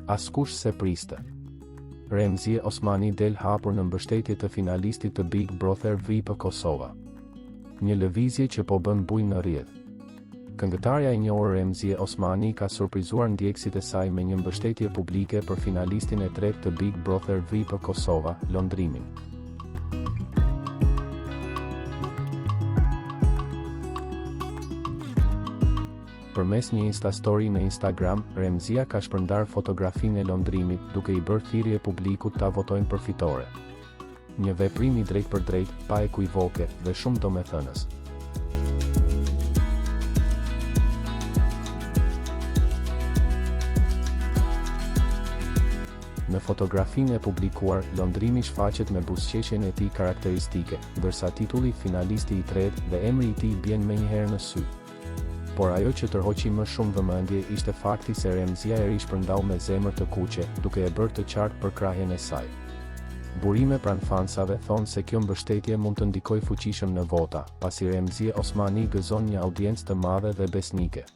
Askush se priste. Remzia Osmani del hapur në mbështetje të finalistit të Big Brother VIP Kosova. Një lëvizje që po bën bujë në rrjedh. Këngëtarja e njohur Remzia Osmani ka surprizuar ndjekësit e saj me një mbështetje publike për finalistin e tretë të Big Brother VIP Kosova, Londrimin. Përmes një Instastory në Instagram, Remzia ka shpërndar fotografinë e Londrimit, duke i bërë thirrje publikut ta votojnë për fitore. Një veprim i drejtpërdrejt, pa ekuivoke dhe shumë domethënës. Në fotografinë e publikuar, Londrimi shfaqet me buzëqeshjen e tij karakteristike, ndërsa titulli finalisti i tretë dhe emri i tij bien menjëherë në sy. Por ajo që tërhoqi më shumë vëmendje ishte fakti se Remzia e rishpërndau me zemër të kuqe, duke e bërë të qartë për krahjen e saj. Burime pranë fansave thonë se kjo mbështetje mund të ndikojë fuqishëm në vota, pasi Remzia Osmani gëzon një audiencë të madhe dhe besnike.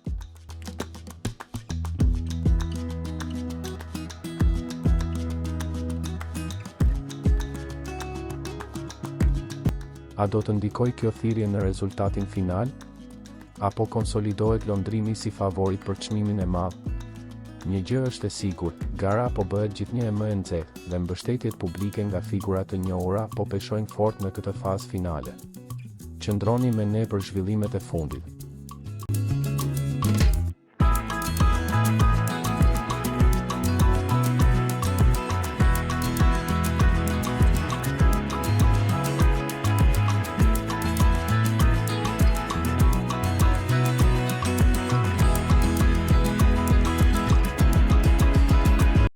A do të ndikojë kjo thirrje në rezultatin final? Apo konsolidohet Londrimi si favorit për çmimin e madh? Një gjë është e sigurt, gara po bëhet gjithnjë më e nxehtë dhe mbështetjet publike nga figura të njohura po peshojnë fort në këtë fazë finale. Qëndroni me ne për zhvillimet e fundit.